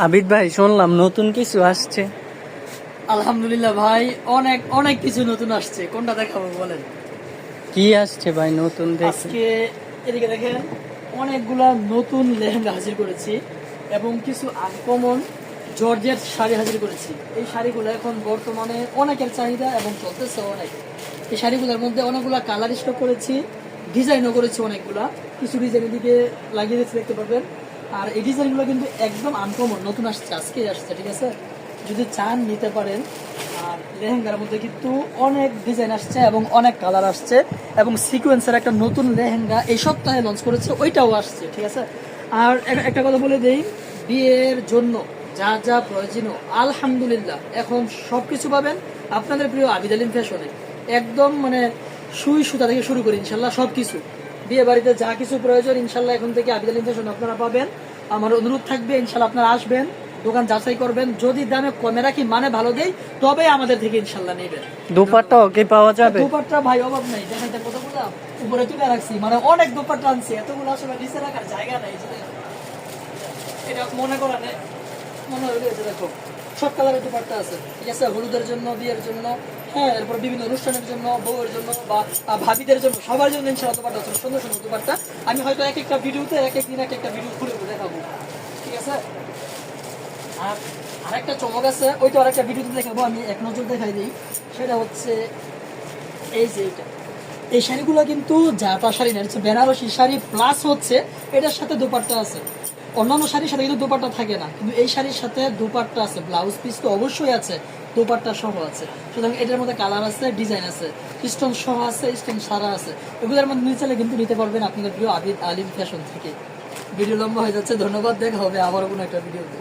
আবিদ ভাই, শুনলাম নতুন কিছু আসছে। আলহামদুলিল্লাহ ভাই, অনেক অনেক কিছু নতুন আসছে। কোনটা দেখাবো বলেন? কি আসছে ভাই নতুন? দেখি। আজকে এদিকে দেখেন, অনেকগুলা নতুন লেহেঙ্গা হাজির করেছি এবং কিছু আনকমন জর্জেট শাড়ি হাজির করেছি। এই শাড়িগুলো এখন বর্তমানে অনেকের চাহিদা এবং চলতেছে অনেক। এই শাড়িগুলোর মধ্যে অনেকগুলা কালার স্টক করেছি, ডিজাইনও করেছি অনেকগুলা। কিছু ডিজাইন এদিকে লাগিয়ে দিয়েছি, দেখতে পারবেন। আর এই ডিজাইনগুলো কিন্তু একদম আনকমন, নতুন আসছে, আজকেই আসছে, ঠিক আছে? যদি চান নিতে পারেন। আর লেহেঙ্গার মধ্যে কিন্তু অনেক ডিজাইন আসছে এবং অনেক কালার আসছে, এবং সিকোয়েন্সের একটা নতুন লেহেঙ্গা এই সপ্তাহে লঞ্চ করেছে, ওইটাও আসছে, ঠিক আছে? আর একটা কথা বলে দেই, বিয়ের জন্য যা যা প্রয়োজনীয় আলহামদুলিল্লাহ এখন সবকিছু পাবেন আপনাদের প্রিয় আবিদ আলিম ফ্যাশনে। একদম মানে সুই সুতা থেকে শুরু করি ইনশাল্লাহ সবকিছু। বিয়ে বাড়িতে যা কিছু প্রয়োজন ইনশাল্লাহ এখন থেকে আবিদ আলিম ফ্যাশন আপনারা পাবেন। আমার অনুরোধ থাকবে ইনশাল্লাহ আপনারা আসবেন, দোকান যাচাই করবেন, যদি দামে কমে রাখি মানে ভালো দেই তবে আমাদের থেকে ইনশাল্লাহ নেবেন। দুপাট্টাও কি পাওয়া যাবে? দুপাট্টা ভাই অভাব নাই, দেখেন তো কতগুলো উপরে তুলে রাখছি, মানে অনেক দুপাট্টা আনছি, এতগুলো আসলে নিচে রাখার জায়গা নাই। এটা মনে করেন মনে হইলো, এই যে দেখো সব কালারের দুপাট্টা আছে, ঠিক আছে? হলুদের জন্য, বিয়ের জন্য, হ্যাঁ, এরপর বিভিন্ন অনুষ্ঠানের জন্য, বউয়ের জন্য বা ভাবিদের জন্য, সবার জন্য ইনশাআল্লাহ দুপাট্টা আছে, সুন্দর সুন্দর দুপাট্টা। আমি হয়তো এক একটা ভিডিওতে এক একদিন এক একটা ভিডিও ঘুরে ঘুরে দেখাবো, ঠিক আছে? আর আরেকটা চমক আছে, ওইটা আরেকটা ভিডিওতে দেখাবো। আমি এক নজর দেখাই দিই, সেটা হচ্ছে এই যে এটা। এই শাড়িগুলো কিন্তু জাটা শাড়ি না, হচ্ছে বেনারসি শাড়ি, প্লাস হচ্ছে এটার সাথে দুপাট্টা আছে। অন্যান্য শাড়ির সাথে কিন্তু দুপাট্টা থাকে না, কিন্তু এই শাড়ির সাথে দুপাট্টা আছে, ব্লাউজ পিস তো অবশ্যই আছে, দুপাট্টা সহ আছে। সুতরাং এটার মধ্যে কালার আছে, ডিজাইন আছে, স্টোন সহ আছে, স্টোন সারা আছে। এগুলোর মধ্যে নিচে কিন্তু নিতে পারবেন আপনাদের প্রিয় আবিদ আলিম ফ্যাশন থেকে। ভিডিও লম্বা হয়ে যাচ্ছে, ধন্যবাদ, দেখা হবে আবার কোনো একটা ভিডিওতে।